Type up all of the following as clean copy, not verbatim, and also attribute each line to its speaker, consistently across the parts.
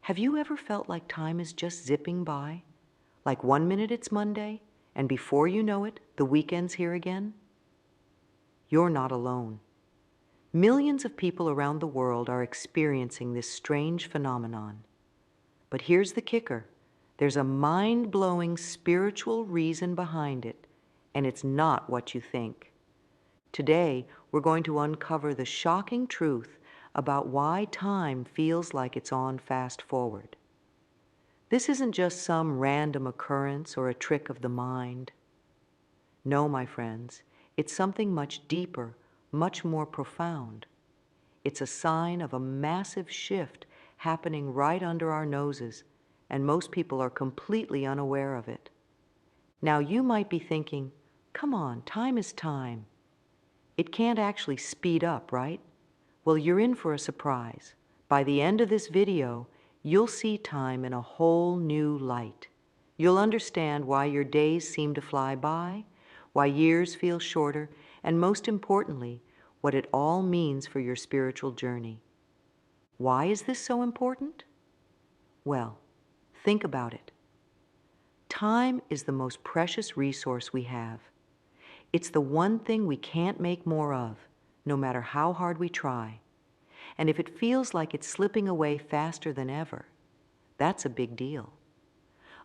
Speaker 1: Have you ever felt like time is just zipping by? Like 1 minute it's Monday, and before you know it, the weekend's here again? You're not alone. Millions of people around the world are experiencing this strange phenomenon. But here's the kicker. There's a mind-blowing spiritual reason behind it, and it's not what you think. Today, we're going to uncover the shocking truth about why time feels like it's on fast forward. This isn't just some random occurrence or a trick of the mind. No, my friends, it's something much deeper, much more profound. It's a sign of a massive shift happening right under our noses, and most people are completely unaware of it. Now, you might be thinking, come on, time is time. It can't actually speed up, right? Well, you're in for a surprise. By the end of this video, you'll see time in a whole new light. You'll understand why your days seem to fly by, why years feel shorter, and most importantly, what it all means for your spiritual journey. Why is this so important? Well, think about it. Time is the most precious resource we have. It's the one thing we can't make more of, no matter how hard we try. And if it feels like it's slipping away faster than ever, that's a big deal.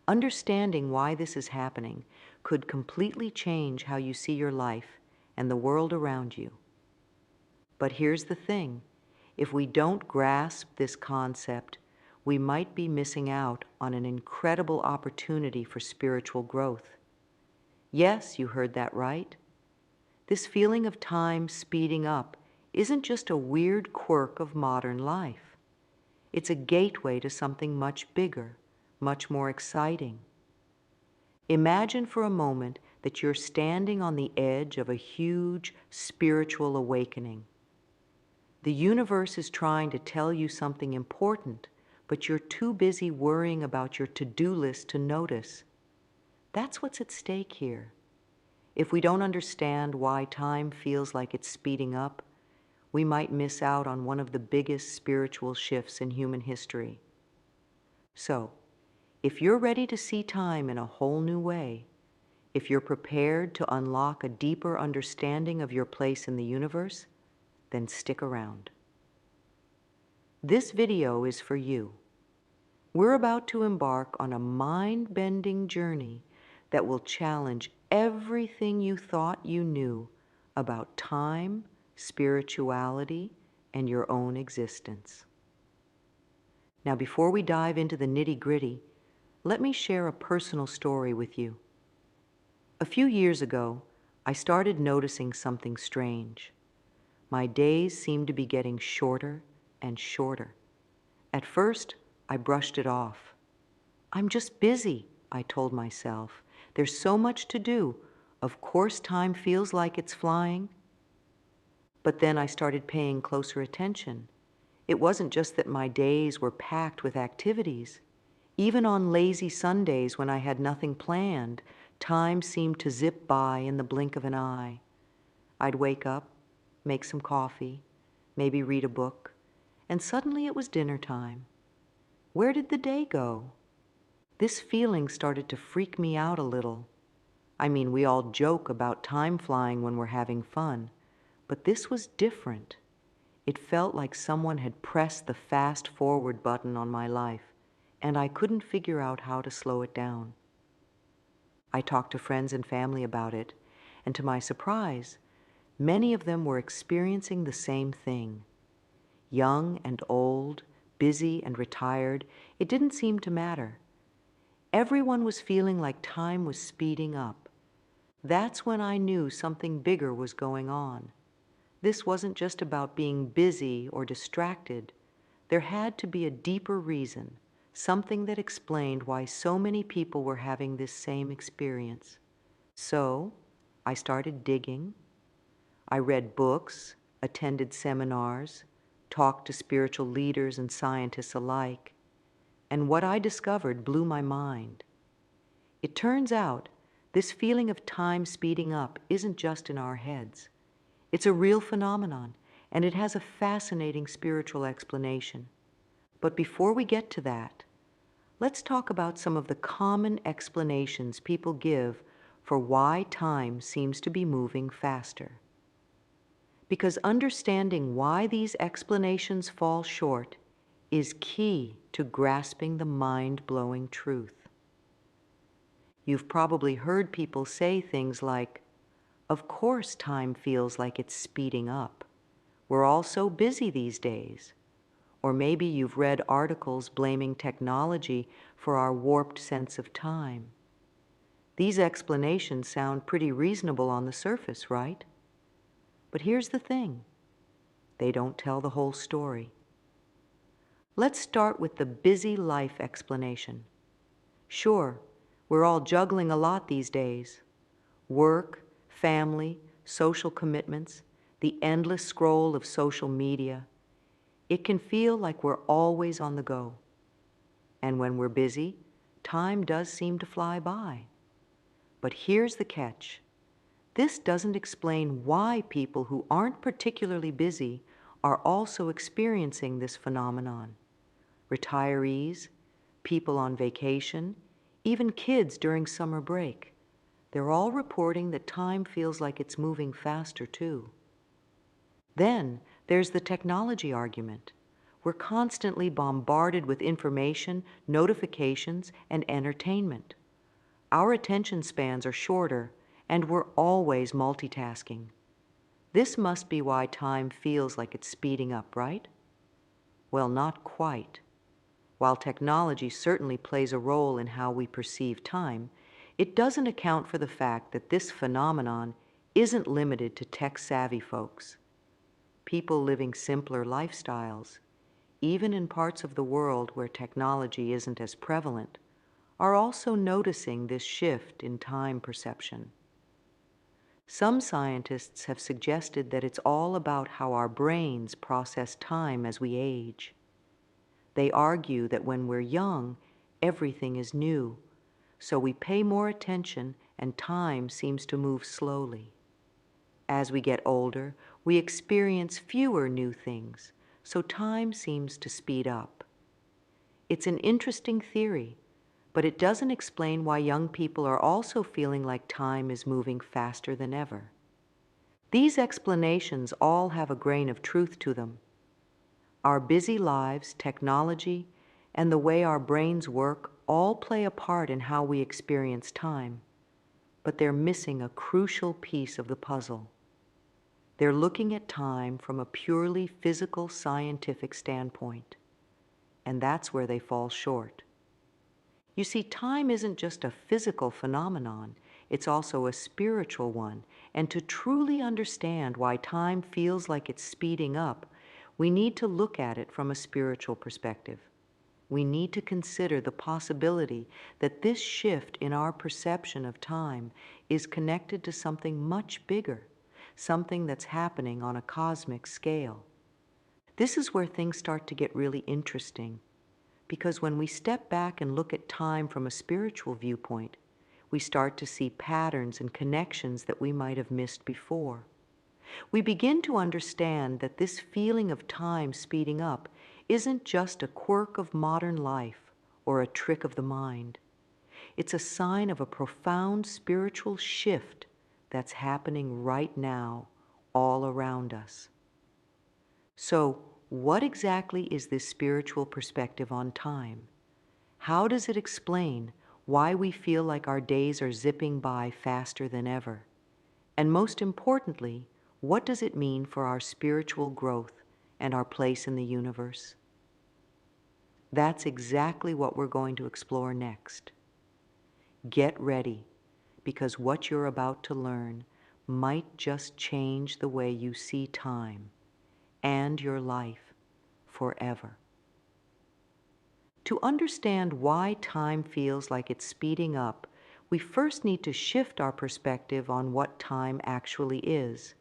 Speaker 1: Understanding why this is happening could completely change how you see your life and the world around you. But here's the thing. If we don't grasp this concept, we might be missing out on an incredible opportunity for spiritual growth. Yes, you heard that right. This feeling of time speeding up isn't just a weird quirk of modern life. It's a gateway to something much bigger, much more exciting. Imagine for a moment that you're standing on the edge of a huge spiritual awakening. The universe is trying to tell you something important, but you're too busy worrying about your to-do list to notice. That's what's at stake here. If we don't understand why time feels like it's speeding up, we might miss out on one of the biggest spiritual shifts in human history. So, if you're ready to see time in a whole new way, if you're prepared to unlock a deeper understanding of your place in the universe, then stick around. This video is for you. We're about to embark on a mind-bending journey that will challenge everything you thought you knew about time, spirituality, and your own existence. Now, before we dive into the nitty-gritty, let me share a personal story with you. A few years ago, I started noticing something strange. My days seemed to be getting shorter and shorter. At first, I brushed it off. I'm just busy, I told myself. There's so much to do. Of course, time feels like it's flying. But then I started paying closer attention. It wasn't just that my days were packed with activities. Even on lazy Sundays when I had nothing planned, time seemed to zip by in the blink of an eye. I'd wake up, make some coffee, maybe read a book, and suddenly it was dinner time. Where did the day go? This feeling started to freak me out a little. I mean, we all joke about time flying when we're having fun, but this was different. It felt like someone had pressed the fast forward button on my life, and I couldn't figure out how to slow it down. I talked to friends and family about it, and to my surprise, many of them were experiencing the same thing. Young and old, busy and retired, it didn't seem to matter. Everyone was feeling like time was speeding up. That's when I knew something bigger was going on. This wasn't just about being busy or distracted. There had to be a deeper reason, something that explained why so many people were having this same experience. So, I started digging. I read books, attended seminars, talked to spiritual leaders and scientists alike, and what I discovered blew my mind. It turns out, this feeling of time speeding up isn't just in our heads. It's a real phenomenon, and it has a fascinating spiritual explanation. But before we get to that, let's talk about some of the common explanations people give for why time seems to be moving faster. Because understanding why these explanations fall short is key to grasping the mind-blowing truth. You've probably heard people say things like, "Of course time feels like it's speeding up. We're all so busy these days." Or maybe you've read articles blaming technology for our warped sense of time. These explanations sound pretty reasonable on the surface, right? But here's the thing. They don't tell the whole story. Let's start with the busy life explanation. Sure, we're all juggling a lot these days. Work, family, social commitments, the endless scroll of social media. It can feel like we're always on the go. And when we're busy, time does seem to fly by. But here's the catch. This doesn't explain why people who aren't particularly busy are also experiencing this phenomenon. Retirees, people on vacation, even kids during summer break. They're all reporting that time feels like it's moving faster too. Then there's the technology argument. We're constantly bombarded with information, notifications, and entertainment. Our attention spans are shorter, and we're always multitasking. This must be why time feels like it's speeding up, right? Well, not quite. While technology certainly plays a role in how we perceive time, it doesn't account for the fact that this phenomenon isn't limited to tech-savvy folks. People living simpler lifestyles, even in parts of the world where technology isn't as prevalent, are also noticing this shift in time perception. Some scientists have suggested that it's all about how our brains process time as we age. They argue that when we're young, everything is new, so we pay more attention and time seems to move slowly. As we get older, we experience fewer new things, so time seems to speed up. It's an interesting theory, but it doesn't explain why young people are also feeling like time is moving faster than ever. These explanations all have a grain of truth to them. Our busy lives, technology, and the way our brains work all play a part in how we experience time, but they're missing a crucial piece of the puzzle. They're looking at time from a purely physical, scientific standpoint, and that's where they fall short. You see, time isn't just a physical phenomenon, it's also a spiritual one, and to truly understand why time feels like it's speeding up, we need to look at it from a spiritual perspective. We need to consider the possibility that this shift in our perception of time is connected to something much bigger, something that's happening on a cosmic scale. This is where things start to get really interesting, because when we step back and look at time from a spiritual viewpoint, we start to see patterns and connections that we might have missed before. We begin to understand that this feeling of time speeding up isn't just a quirk of modern life or a trick of the mind. It's a sign of a profound spiritual shift that's happening right now, all around us. So, what exactly is this spiritual perspective on time? How does it explain why we feel like our days are zipping by faster than ever? And most importantly, what does it mean for our spiritual growth and our place in the universe? That's exactly what we're going to explore next. Get ready, because what you're about to learn might just change the way you see time and your life forever. To understand why time feels like it's speeding up, we first need to shift our perspective on what time actually is.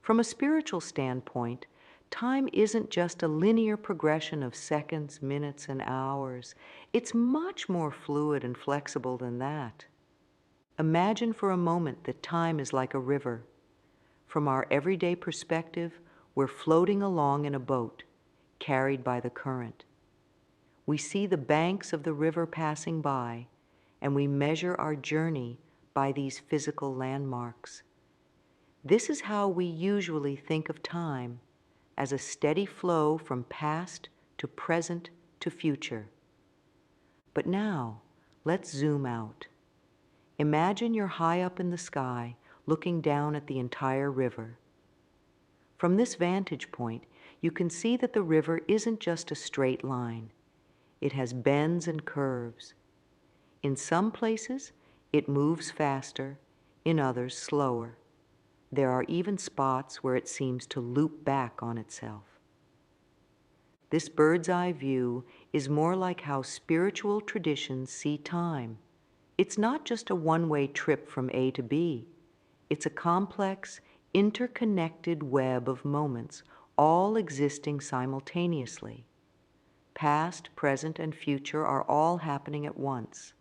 Speaker 1: From a spiritual standpoint, time isn't just a linear progression of seconds, minutes, and hours. It's much more fluid and flexible than that. Imagine for a moment that time is like a river. From our everyday perspective, we're floating along in a boat, carried by the current. We see the banks of the river passing by, and we measure our journey by these physical landmarks. This is how we usually think of time, as a steady flow from past to present to future. But now, let's zoom out. Imagine you're high up in the sky, looking down at the entire river. From this vantage point, you can see that the river isn't just a straight line. It has bends and curves. In some places, it moves faster, in others slower. There are even spots where it seems to loop back on itself. This bird's eye view is more like how spiritual traditions see time. It's not just a one-way trip from A to B. It's a complex, interconnected web of moments, all existing simultaneously. Past, present, and future are all happening at once,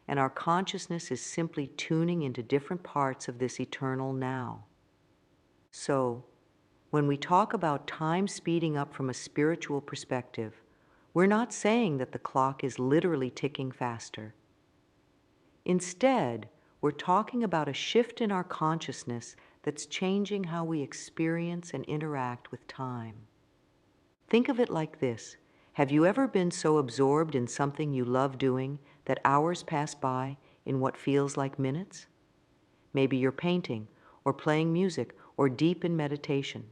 Speaker 1: and our consciousness is simply tuning into different parts of this eternal now. So, when we talk about time speeding up from a spiritual perspective, we're not saying that the clock is literally ticking faster. Instead, we're talking about a shift in our consciousness that's changing how we experience and interact with time. Think of it like this. Have you ever been so absorbed in something you love doing that hours pass by in what feels like minutes? Maybe you're painting, or playing music, or deep in meditation.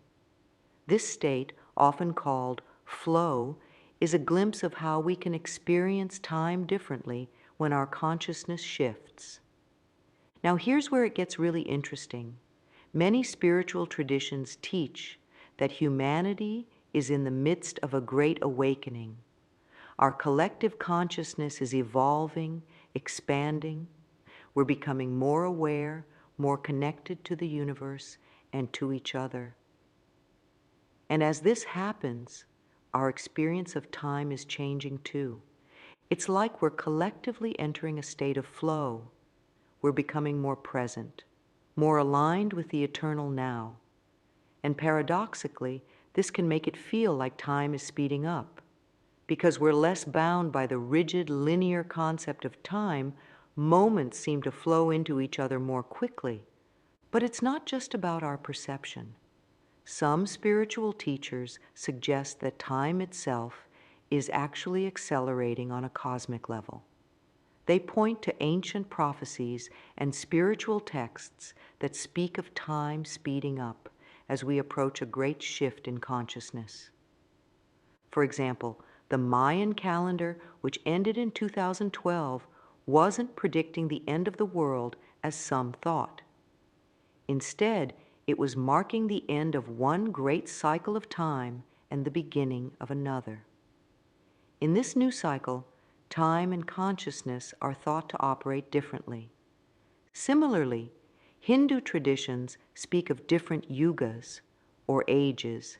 Speaker 1: This state, often called flow, is a glimpse of how we can experience time differently when our consciousness shifts. Now here's where it gets really interesting. Many spiritual traditions teach that humanity is in the midst of a great awakening. Our collective consciousness is evolving, expanding. We're becoming more aware, more connected to the universe and to each other. And as this happens, our experience of time is changing too. It's like we're collectively entering a state of flow. We're becoming more present, more aligned with the eternal now. And paradoxically, this can make it feel like time is speeding up. Because we're less bound by the rigid, linear concept of time, moments seem to flow into each other more quickly. But it's not just about our perception. Some spiritual teachers suggest that time itself is actually accelerating on a cosmic level. They point to ancient prophecies and spiritual texts that speak of time speeding up as we approach a great shift in consciousness. For example, the Mayan calendar, which ended in 2012, wasn't predicting the end of the world as some thought. Instead, it was marking the end of one great cycle of time and the beginning of another. In this new cycle, time and consciousness are thought to operate differently. Similarly, Hindu traditions speak of different yugas, or ages,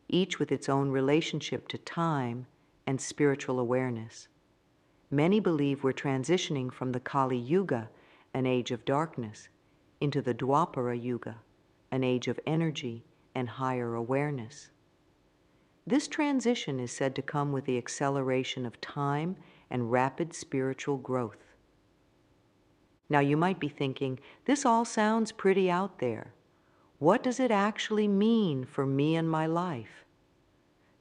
Speaker 1: each with its own relationship to time and spiritual awareness. Many believe we're transitioning from the Kali Yuga, an age of darkness, into the Dwapara Yuga, an age of energy and higher awareness. This transition is said to come with the acceleration of time and rapid spiritual growth. Now you might be thinking, this all sounds pretty out there. What does it actually mean for me and my life?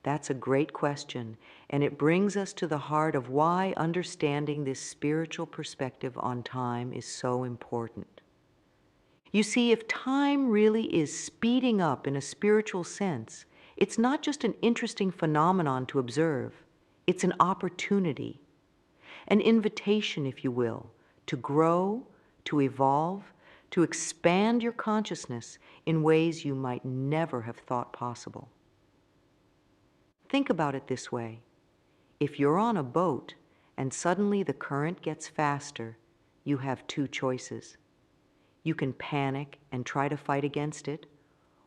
Speaker 1: That's a great question, and it brings us to the heart of why understanding this spiritual perspective on time is so important. You see, if time really is speeding up in a spiritual sense, it's not just an interesting phenomenon to observe. It's an opportunity, an invitation, if you will, to grow, to evolve, to expand your consciousness in ways you might never have thought possible. Think about it this way. If you're on a boat and suddenly the current gets faster, you have two choices. You can panic and try to fight against it,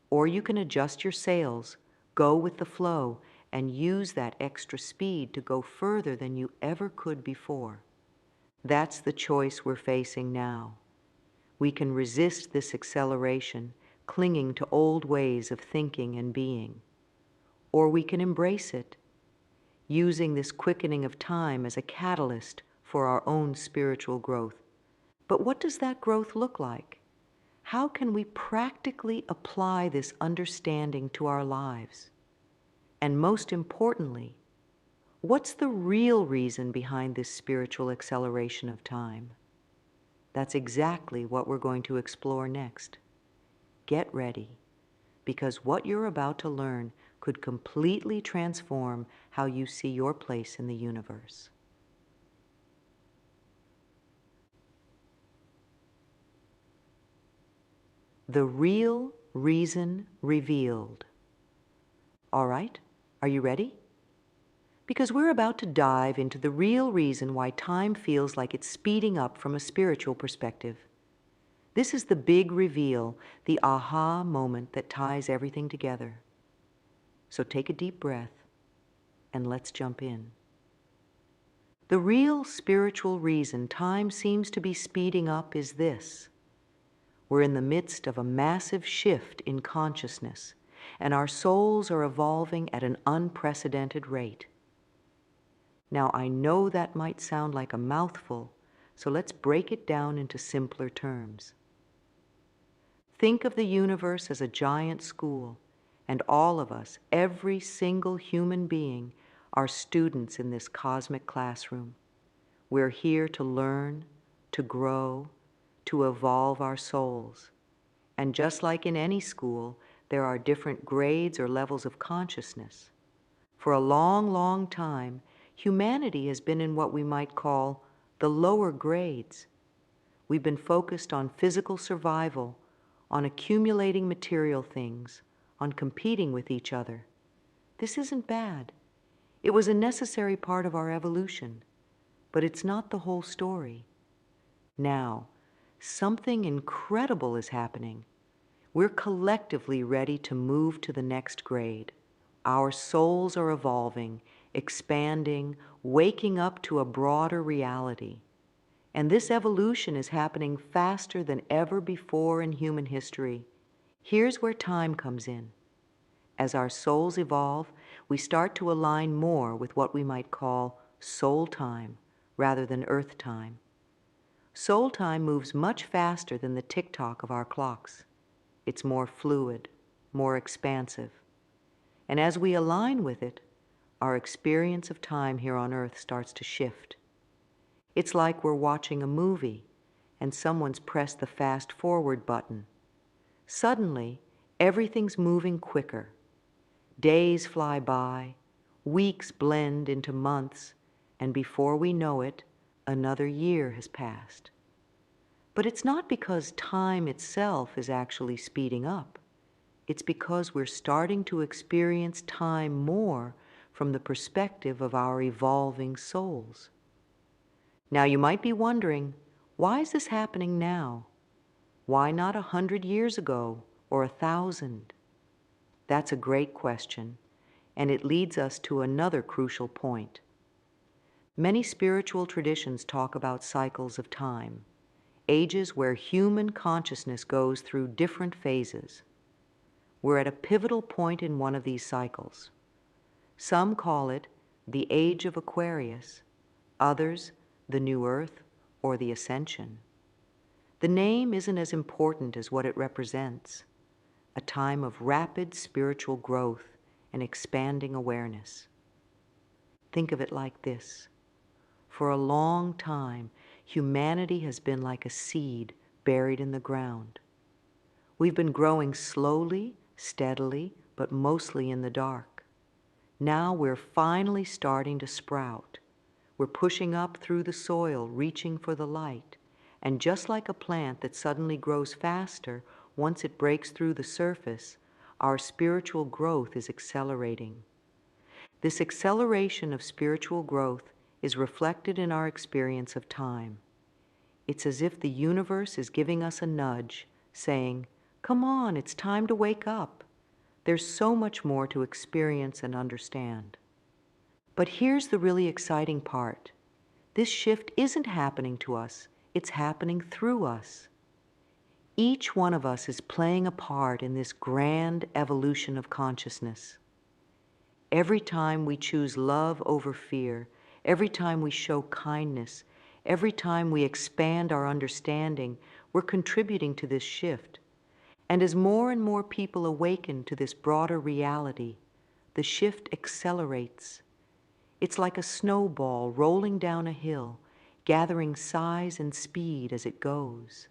Speaker 1: or you can adjust your sails, go with the flow, and use that extra speed to go further than you ever could before. That's the choice we're facing now. We can resist this acceleration, clinging to old ways of thinking and being. Or we can embrace it. using this quickening of time as a catalyst for our own spiritual growth. But what does that growth look like? How can we practically apply this understanding to our lives? And most importantly, what's the real reason behind this spiritual acceleration of time? That's exactly what we're going to explore next. Get ready, because what you're about to learn could completely transform how you see your place in the universe. The real reason revealed. All right, are you ready? Because we're about to dive into the real reason why time feels like it's speeding up from a spiritual perspective. This is the big reveal, the aha moment that ties everything together. So take a deep breath and let's jump in. The real spiritual reason time seems to be speeding up is this. We're in the midst of a massive shift in consciousness, and our souls are evolving at an unprecedented rate. Now, I know that might sound like a mouthful, so let's break it down into simpler terms. Think of the universe as a giant school, and all of us, every single human being, are students in this cosmic classroom. We're here to learn, to grow, to evolve our souls. And just like in any school, there are different grades or levels of consciousness. For a long, long time, humanity has been in what we might call the lower grades. We've been focused on physical survival, on accumulating material things, on competing with each other. This isn't bad. It was a necessary part of our evolution, but it's not the whole story. Now, something incredible is happening. We're collectively ready to move to the next grade. Our souls are evolving, expanding, waking up to a broader reality. And this evolution is happening faster than ever before in human history. Here's where time comes in. As our souls evolve, we start to align more with what we might call soul time rather than earth time. Soul time moves much faster than the tick-tock of our clocks. It's more fluid, more expansive. And as we align with it, our experience of time here on earth starts to shift. It's like we're watching a movie and someone's pressed the fast forward button. Suddenly, everything's moving quicker. Days fly by, weeks blend into months, and before we know it, another year has passed. But it's not because time itself is actually speeding up. It's because we're starting to experience time more from the perspective of our evolving souls. Now you might be wondering, why is this happening now? Why not 100 years ago or 1,000? That's a great question, and it leads us to another crucial point. Many spiritual traditions talk about cycles of time, ages where human consciousness goes through different phases. We're at a pivotal point in one of these cycles. Some call it the Age of Aquarius, others the New Earth or the Ascension. The name isn't as important as what it represents, a time of rapid spiritual growth and expanding awareness. Think of it like this. For a long time, humanity has been like a seed buried in the ground. We've been growing slowly, steadily, but mostly in the dark. Now we're finally starting to sprout. We're pushing up through the soil, reaching for the light. And just like a plant that suddenly grows faster once it breaks through the surface, our spiritual growth is accelerating. This acceleration of spiritual growth is reflected in our experience of time. It's as if the universe is giving us a nudge, saying, "Come on, it's time to wake up. There's so much more to experience and understand." But here's the really exciting part. This shift isn't happening to us, it's happening through us. Each one of us is playing a part in this grand evolution of consciousness. Every time we choose love over fear, every time we show kindness, every time we expand our understanding, we're contributing to this shift. And as more and more people awaken to this broader reality, the shift accelerates. It's like a snowball rolling down a hill, gathering size and speed as it goes.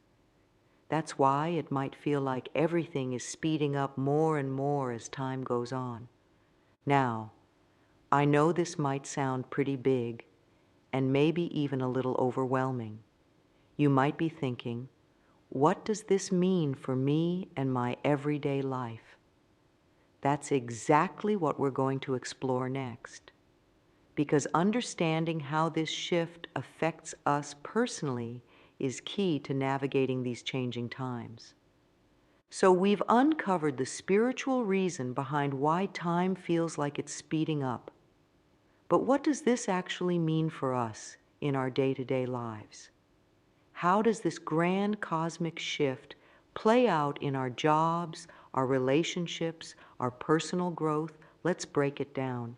Speaker 1: That's why it might feel like everything is speeding up more and more as time goes on. Now, I know this might sound pretty big and maybe even a little overwhelming. You might be thinking, what does this mean for me and my everyday life? That's exactly what we're going to explore next. Because understanding how this shift affects us personally is key to navigating these changing times. So we've uncovered the spiritual reason behind why time feels like it's speeding up. But what does this actually mean for us in our day-to-day lives? How does this grand cosmic shift play out in our jobs, our relationships, our personal growth? Let's break it down.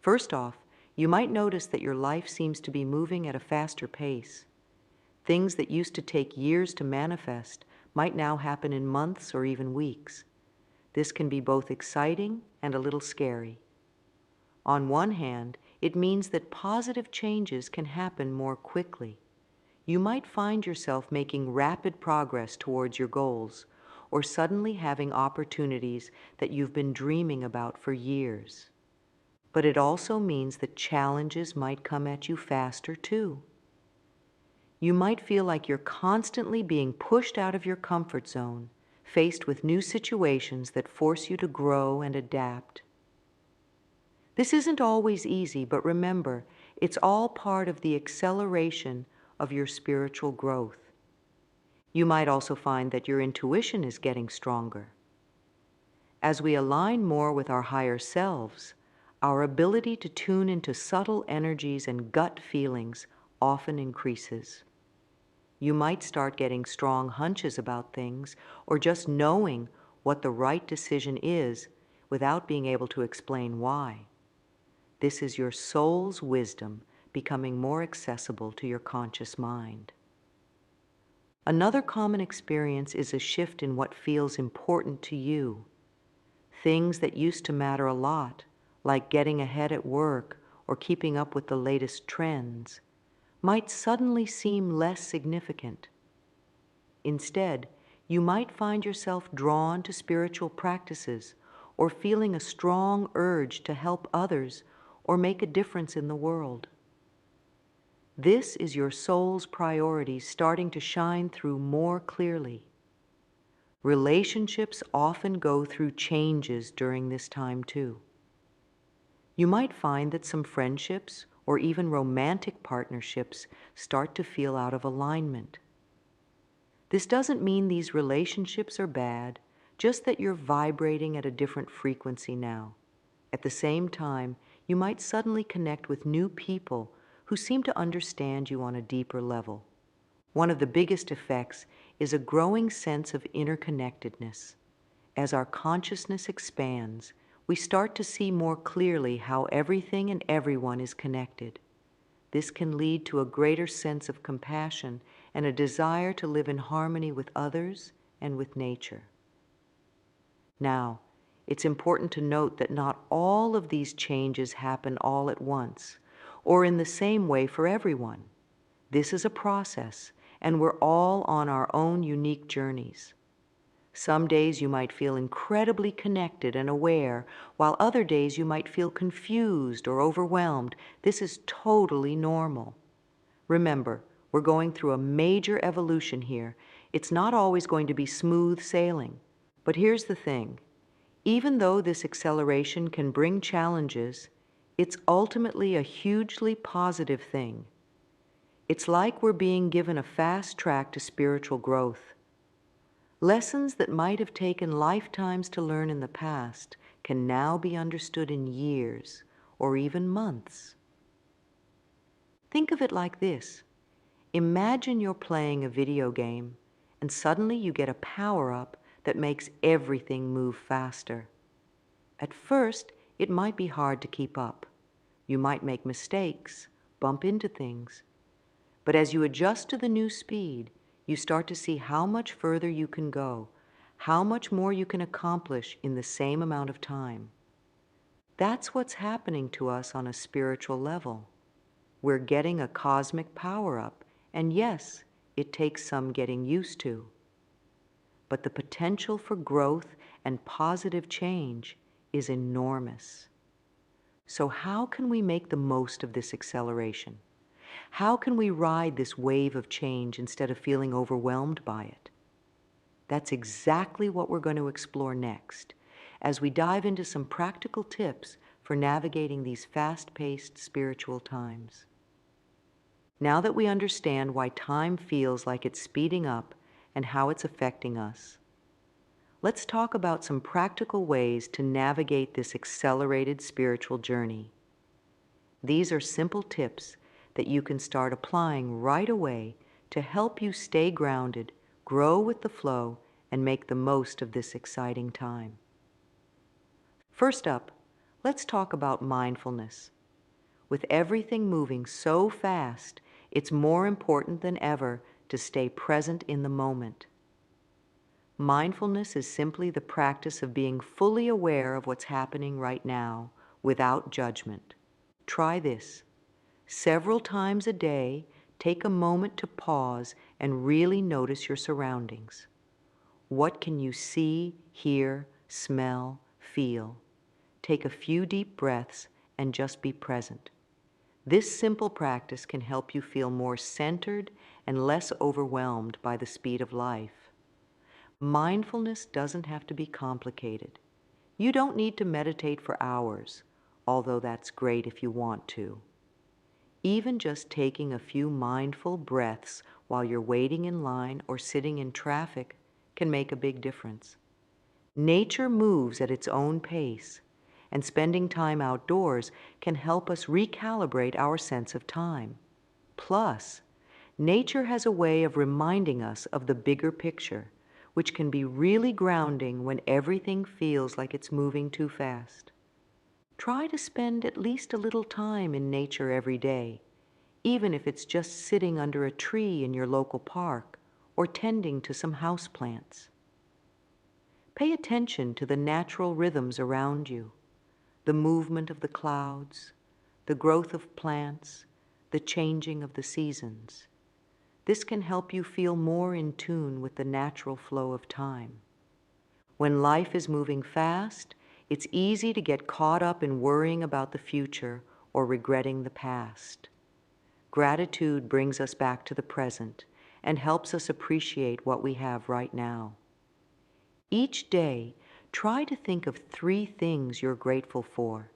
Speaker 1: First off, you might notice that your life seems to be moving at a faster pace. Things that used to take years to manifest might now happen in months or even weeks. This can be both exciting and a little scary. On one hand, it means that positive changes can happen more quickly. You might find yourself making rapid progress towards your goals, or suddenly having opportunities that you've been dreaming about for years. But it also means that challenges might come at you faster too. You might feel like you're constantly being pushed out of your comfort zone, faced with new situations that force you to grow and adapt. This isn't always easy, but remember, it's all part of the acceleration of your spiritual growth. You might also find that your intuition is getting stronger. As we align more with our higher selves, our ability to tune into subtle energies and gut feelings often increases. You might start getting strong hunches about things or just knowing what the right decision is without being able to explain why. This is your soul's wisdom becoming more accessible to your conscious mind. Another common experience is a shift in what feels important to you. Things that used to matter a lot, like getting ahead at work or keeping up with the latest trends, might suddenly seem less significant. Instead, you might find yourself drawn to spiritual practices or feeling a strong urge to help others or make a difference in the world. This is your soul's priorities starting to shine through more clearly. Relationships often go through changes during this time too. You might find that some friendships or even romantic partnerships start to feel out of alignment. This doesn't mean these relationships are bad, just that you're vibrating at a different frequency now. At the same time, you might suddenly connect with new people who seem to understand you on a deeper level. One of the biggest effects is a growing sense of interconnectedness. As our consciousness expands, we start to see more clearly how everything and everyone is connected. This can lead to a greater sense of compassion and a desire to live in harmony with others and with nature. Now, it's important to note that not all of these changes happen all at once or in the same way for everyone. This is a process, and we're all on our own unique journeys. Some days you might feel incredibly connected and aware, while other days you might feel confused or overwhelmed. This is totally normal. Remember, we're going through a major evolution here. It's not always going to be smooth sailing. But here's the thing. Even though this acceleration can bring challenges, it's ultimately a hugely positive thing. It's like we're being given a fast track to spiritual growth. Lessons that might have taken lifetimes to learn in the past can now be understood in years or even months. Think of it like this. Imagine you're playing a video game and suddenly you get a power-up that makes everything move faster. At first, it might be hard to keep up. You might make mistakes, bump into things. But as you adjust to the new speed, you start to see how much further you can go, how much more you can accomplish in the same amount of time. That's what's happening to us on a spiritual level. We're getting a cosmic power-up, and yes, it takes some getting used to. But the potential for growth and positive change is enormous. So how can we make the most of this acceleration? How can we ride this wave of change instead of feeling overwhelmed by it? That's exactly what we're going to explore next, as we dive into some practical tips for navigating these fast-paced spiritual times. Now that we understand why time feels like it's speeding up and how it's affecting us, let's talk about some practical ways to navigate this accelerated spiritual journey. These are simple tips that you can start applying right away to help you stay grounded, grow with the flow, and make the most of this exciting time. First up, let's talk about mindfulness. With everything moving so fast, it's more important than ever to stay present in the moment. Mindfulness is simply the practice of being fully aware of what's happening right now without judgment. Try this. Several times a day, take a moment to pause and really notice your surroundings. What can you see, hear, smell, feel? Take a few deep breaths and just be present. This simple practice can help you feel more centered and less overwhelmed by the speed of life. Mindfulness doesn't have to be complicated. You don't need to meditate for hours, although that's great if you want to. Even just taking a few mindful breaths while you're waiting in line or sitting in traffic can make a big difference. Nature moves at its own pace, and spending time outdoors can help us recalibrate our sense of time. Plus, nature has a way of reminding us of the bigger picture, which can be really grounding when everything feels like it's moving too fast. Try to spend at least a little time in nature every day, even if it's just sitting under a tree in your local park or tending to some houseplants. Pay attention to the natural rhythms around you, the movement of the clouds, the growth of plants, the changing of the seasons. This can help you feel more in tune with the natural flow of time. When life is moving fast, it's easy to get caught up in worrying about the future or regretting the past. Gratitude brings us back to the present and helps us appreciate what we have right now. Each day, try to think of 3 things you're grateful for.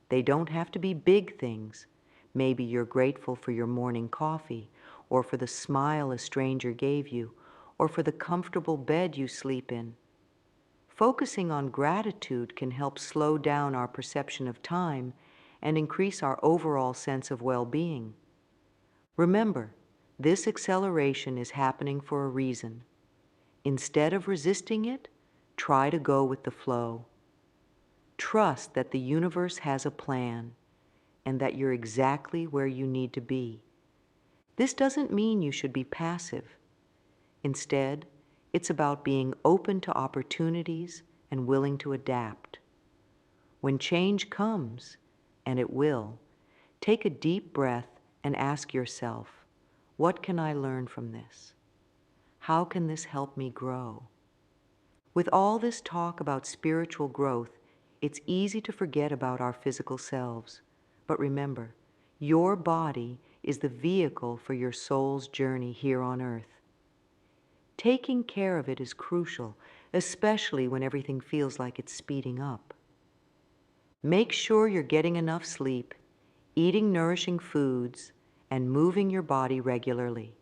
Speaker 1: They don't have to be big things. Maybe you're grateful for your morning coffee, or for the smile a stranger gave you, or for the comfortable bed you sleep in. Focusing on gratitude can help slow down our perception of time and increase our overall sense of well-being. Remember, this acceleration is happening for a reason. Instead of resisting it, try to go with the flow. Trust that the universe has a plan and that you're exactly where you need to be. This doesn't mean you should be passive. Instead, it's about being open to opportunities and willing to adapt. When change comes, and it will, take a deep breath and ask yourself, what can I learn from this? How can this help me grow? With all this talk about spiritual growth, it's easy to forget about our physical selves. But remember, your body is the vehicle for your soul's journey here on earth. Taking care of it is crucial, especially when everything feels like it's speeding up. Make sure you're getting enough sleep, eating nourishing foods, and moving your body regularly.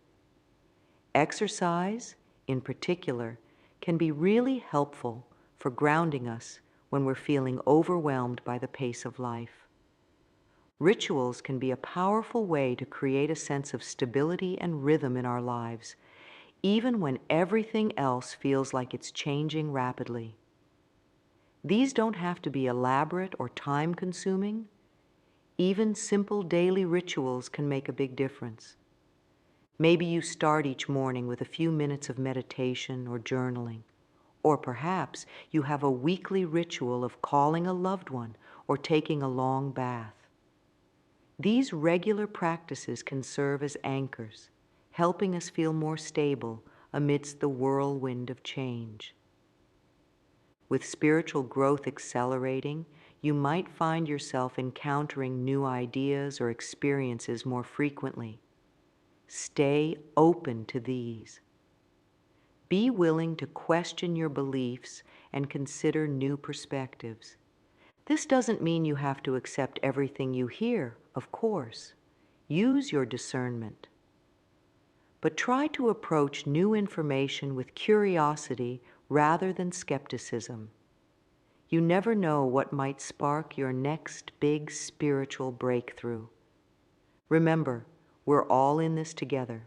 Speaker 1: Exercise, in particular, can be really helpful for grounding us when we're feeling overwhelmed by the pace of life. Rituals can be a powerful way to create a sense of stability and rhythm in our lives, even when everything else feels like it's changing rapidly. These don't have to be elaborate or time-consuming. Even simple daily rituals can make a big difference. Maybe you start each morning with a few minutes of meditation or journaling. Or perhaps you have a weekly ritual of calling a loved one or taking a long bath. These regular practices can serve as anchors, helping us feel more stable amidst the whirlwind of change. With spiritual growth accelerating, you might find yourself encountering new ideas or experiences more frequently. Stay open to these. Be willing to question your beliefs and consider new perspectives. This doesn't mean you have to accept everything you hear, of course. Use your discernment. But try to approach new information with curiosity rather than skepticism. You never know what might spark your next big spiritual breakthrough. Remember, we're all in this together.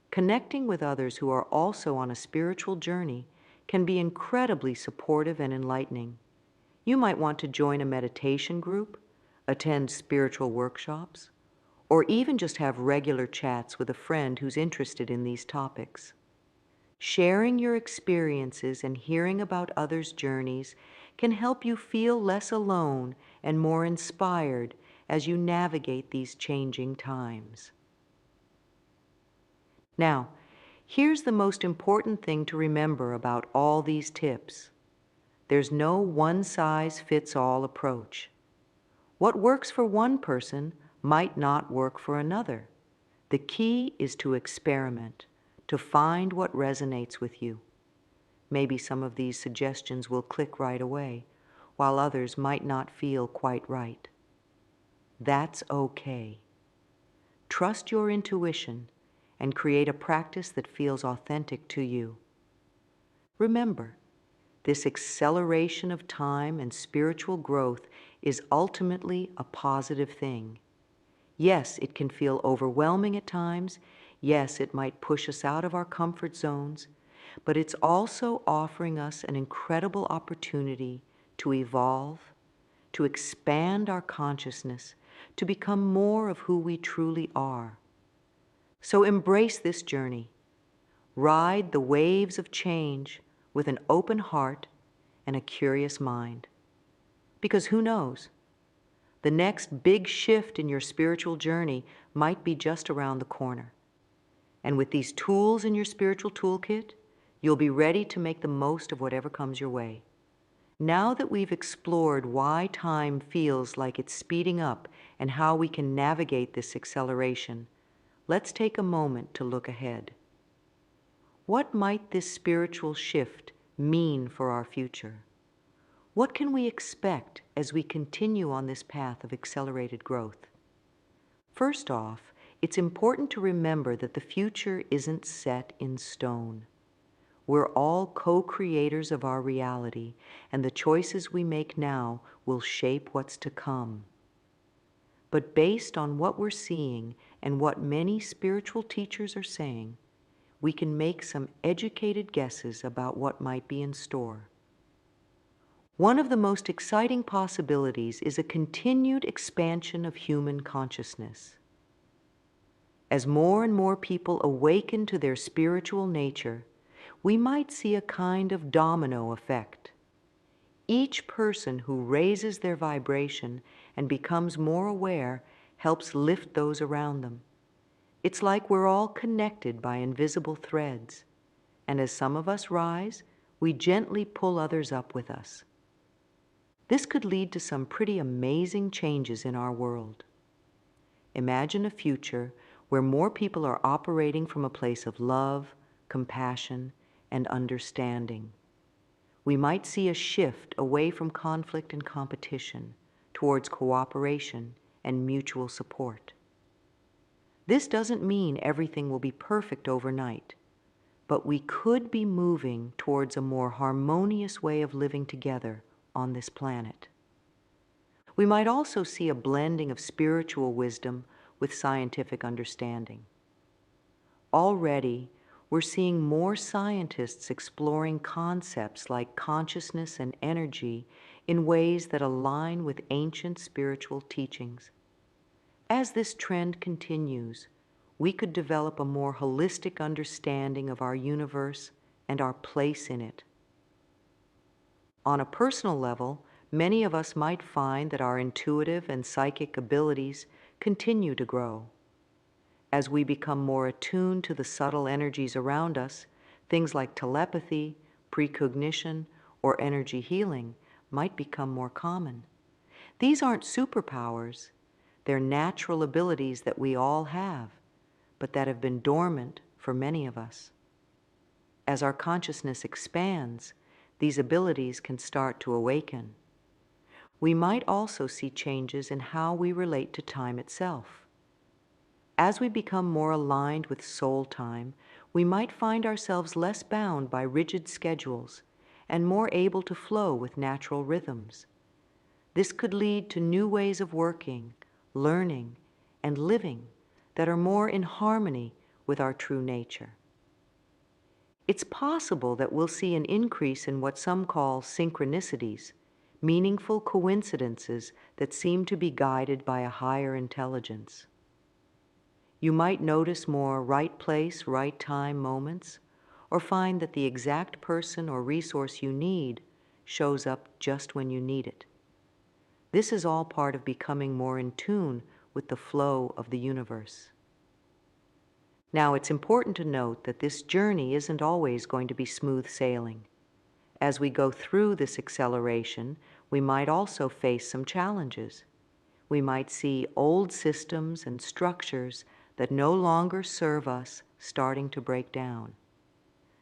Speaker 1: Connecting with others who are also on a spiritual journey can be incredibly supportive and enlightening. You might want to join a meditation group, attend spiritual workshops, or even just have regular chats with a friend who's interested in these topics. Sharing your experiences and hearing about others' journeys can help you feel less alone and more inspired as you navigate these changing times. Now, here's the most important thing to remember about all these tips. There's no one-size-fits-all approach. What works for one person might not work for another. The key is to experiment, to find what resonates with you. Maybe some of these suggestions will click right away, while others might not feel quite right. That's okay. Trust your intuition and create a practice that feels authentic to you. Remember, this acceleration of time and spiritual growth is ultimately a positive thing. Yes, it can feel overwhelming at times. Yes, it might push us out of our comfort zones, but it's also offering us an incredible opportunity to evolve, to expand our consciousness, to become more of who we truly are. So embrace this journey. Ride the waves of change with an open heart and a curious mind. Because who knows? The next big shift in your spiritual journey might be just around the corner. And with these tools in your spiritual toolkit, you'll be ready to make the most of whatever comes your way. Now that we've explored why time feels like it's speeding up and how we can navigate this acceleration, let's take a moment to look ahead. What might this spiritual shift mean for our future? What can we expect as we continue on this path of accelerated growth? First off, it's important to remember that the future isn't set in stone. We're all co-creators of our reality, and the choices we make now will shape what's to come. But based on what we're seeing and what many spiritual teachers are saying, we can make some educated guesses about what might be in store. One of the most exciting possibilities is a continued expansion of human consciousness. As more and more people awaken to their spiritual nature, we might see a kind of domino effect. Each person who raises their vibration and becomes more aware helps lift those around them. It's like we're all connected by invisible threads, and as some of us rise, we gently pull others up with us. This could lead to some pretty amazing changes in our world. Imagine a future where more people are operating from a place of love, compassion, and understanding. We might see a shift away from conflict and competition towards cooperation and mutual support. This doesn't mean everything will be perfect overnight, but we could be moving towards a more harmonious way of living together on this planet. We might also see a blending of spiritual wisdom with scientific understanding. Already, we're seeing more scientists exploring concepts like consciousness and energy in ways that align with ancient spiritual teachings. As this trend continues, we could develop a more holistic understanding of our universe and our place in it. On a personal level, many of us might find that our intuitive and psychic abilities continue to grow. As we become more attuned to the subtle energies around us, things like telepathy, precognition, or energy healing might become more common. These aren't superpowers. They're natural abilities that we all have, but that have been dormant for many of us. As our consciousness expands, these abilities can start to awaken. We might also see changes in how we relate to time itself. As we become more aligned with soul time, we might find ourselves less bound by rigid schedules and more able to flow with natural rhythms. This could lead to new ways of working, learning, and living that are more in harmony with our true nature. It's possible that we'll see an increase in what some call synchronicities, meaningful coincidences that seem to be guided by a higher intelligence. You might notice more right place, right time moments, or find that the exact person or resource you need shows up just when you need it. This is all part of becoming more in tune with the flow of the universe. Now, it's important to note that this journey isn't always going to be smooth sailing. As we go through this acceleration, we might also face some challenges. We might see old systems and structures that no longer serve us starting to break down.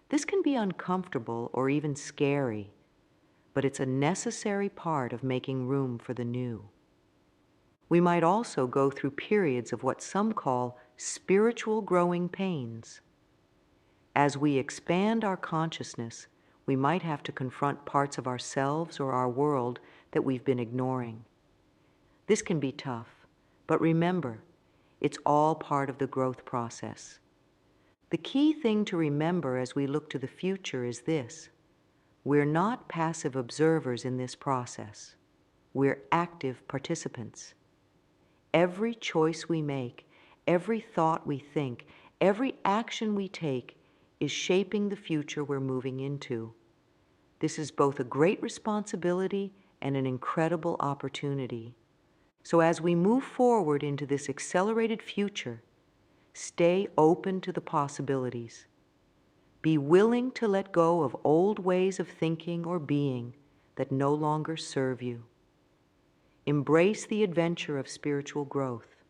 Speaker 1: This can be uncomfortable or even scary, but it's a necessary part of making room for the new. We might also go through periods of what some call spiritual growing pains. As we expand our consciousness, we might have to confront parts of ourselves or our world that we've been ignoring. This can be tough, but remember, it's all part of the growth process. The key thing to remember as we look to the future is this: we're not passive observers in this process. We're active participants. Every choice we make, every thought we think, every action we take is shaping the future we're moving into. This is both a great responsibility and an incredible opportunity. So as we move forward into this accelerated future, stay open to the possibilities. Be willing to let go of old ways of thinking or being that no longer serve you. Embrace the adventure of spiritual growth.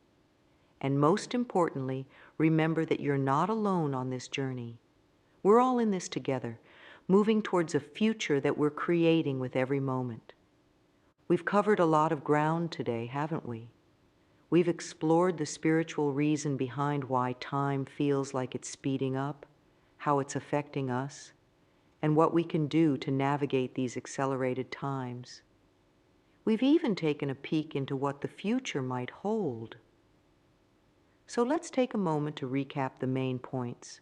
Speaker 1: And most importantly, remember that you're not alone on this journey. We're all in this together, moving towards a future that we're creating with every moment. We've covered a lot of ground today, haven't we? We've explored the spiritual reason behind why time feels like it's speeding up, how it's affecting us, and what we can do to navigate these accelerated times. We've even taken a peek into what the future might hold. So let's take a moment to recap the main points.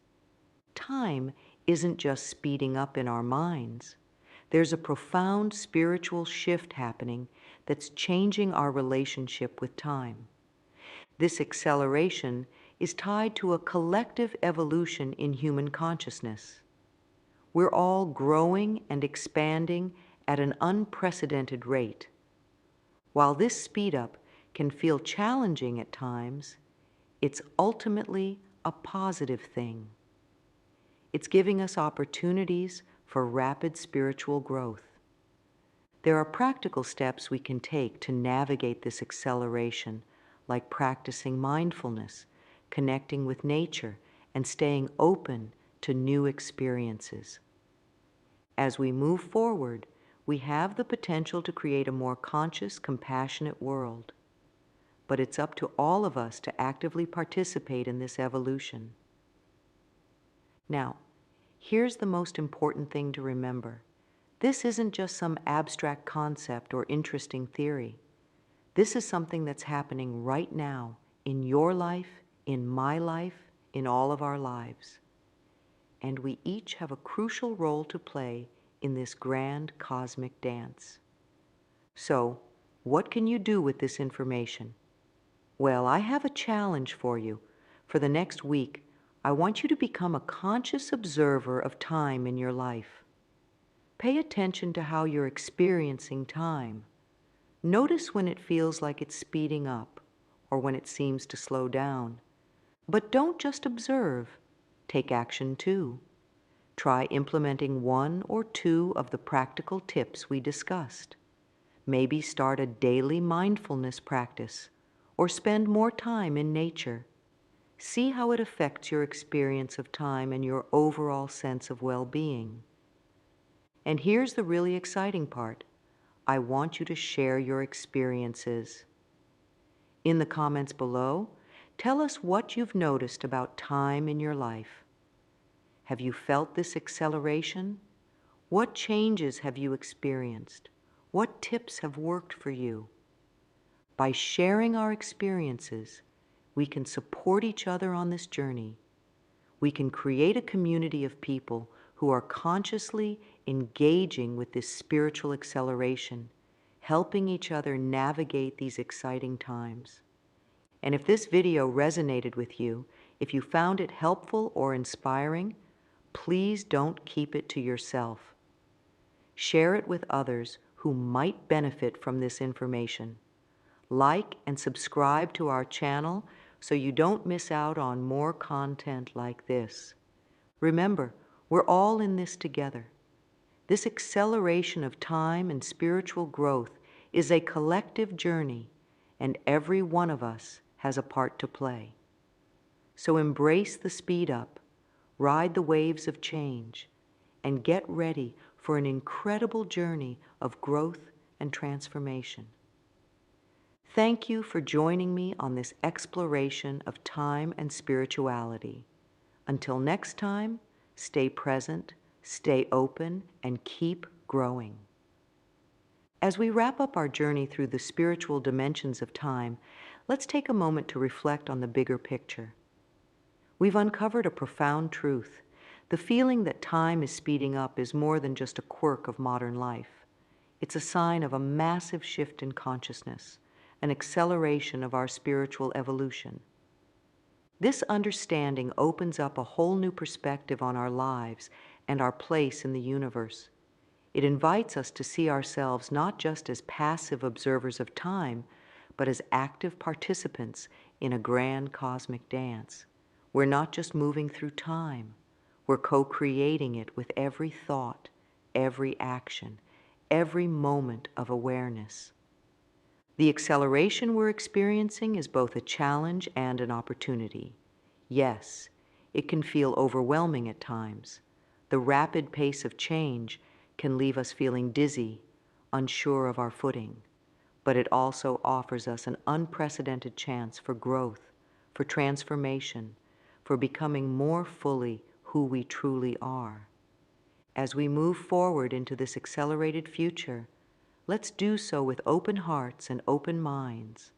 Speaker 1: Time isn't just speeding up in our minds. There's a profound spiritual shift happening that's changing our relationship with time. This acceleration is tied to a collective evolution in human consciousness. We're all growing and expanding at an unprecedented rate. While this speed up can feel challenging at times, it's ultimately a positive thing. It's giving us opportunities for rapid spiritual growth. There are practical steps we can take to navigate this acceleration, like practicing mindfulness, connecting with nature, and staying open to new experiences. As we move forward, we have the potential to create a more conscious, compassionate world. But it's up to all of us to actively participate in this evolution. Now, here's the most important thing to remember. This isn't just some abstract concept or interesting theory. This is something that's happening right now in your life, in my life, in all of our lives. And we each have a crucial role to play in this grand cosmic dance. So, what can you do with this information? Well, I have a challenge for you. For the next week, I want you to become a conscious observer of time in your life. Pay attention to how you're experiencing time. Notice when it feels like it's speeding up or when it seems to slow down. But don't just observe. Take action too. Try implementing one or two of the practical tips we discussed. Maybe start a daily mindfulness practice or spend more time in nature. See how it affects your experience of time and your overall sense of well-being. And here's the really exciting part. I want you to share your experiences. In the comments below, tell us what you've noticed about time in your life. Have you felt this acceleration? What changes have you experienced? What tips have worked for you? By sharing our experiences, we can support each other on this journey. We can create a community of people who are consciously engaging with this spiritual acceleration, helping each other navigate these exciting times. And if this video resonated with you, if you found it helpful or inspiring, please don't keep it to yourself. Share it with others who might benefit from this information. Like and subscribe to our channel so you don't miss out on more content like this. Remember, we're all in this together. This acceleration of time and spiritual growth is a collective journey, and every one of us has a part to play. So embrace the speed up, ride the waves of change, and get ready for an incredible journey of growth and transformation. Thank you for joining me on this exploration of time and spirituality. Until next time, stay present, stay open, and keep growing. As we wrap up our journey through the spiritual dimensions of time, let's take a moment to reflect on the bigger picture. We've uncovered a profound truth. The feeling that time is speeding up is more than just a quirk of modern life. It's a sign of a massive shift in consciousness, an acceleration of our spiritual evolution. This understanding opens up a whole new perspective on our lives and our place in the universe. It invites us to see ourselves not just as passive observers of time, but as active participants in a grand cosmic dance. We're not just moving through time, we're co-creating it with every thought, every action, every moment of awareness. The acceleration we're experiencing is both a challenge and an opportunity. Yes, it can feel overwhelming at times. The rapid pace of change can leave us feeling dizzy, unsure of our footing. But it also offers us an unprecedented chance for growth, for transformation, for becoming more fully who we truly are. As we move forward into this accelerated future, let's do so with open hearts and open minds.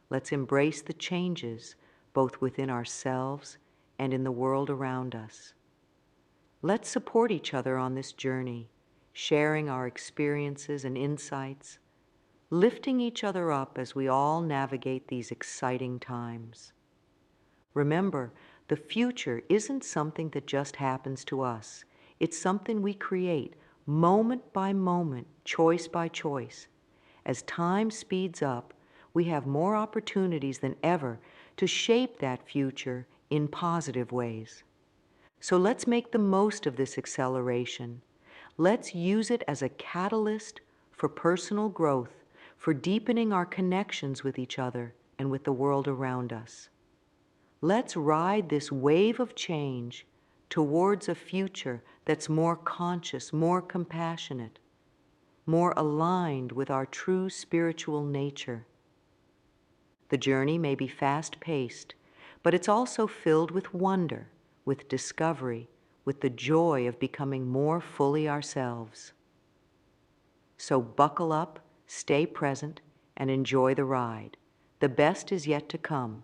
Speaker 1: Let's embrace the changes both within ourselves and in the world around us. Let's support each other on this journey, sharing our experiences and insights, lifting each other up as we all navigate these exciting times. Remember, the future isn't something that just happens to us. It's something we create moment by moment, choice by choice. As time speeds up, we have more opportunities than ever to shape that future in positive ways. So let's make the most of this acceleration. Let's use it as a catalyst for personal growth, for deepening our connections with each other and with the world around us. Let's ride this wave of change towards a future that's more conscious, more compassionate, more aligned with our true spiritual nature. The journey may be fast-paced, but it's also filled with wonder, with discovery, with the joy of becoming more fully ourselves. So buckle up, stay present, and enjoy the ride. The best is yet to come.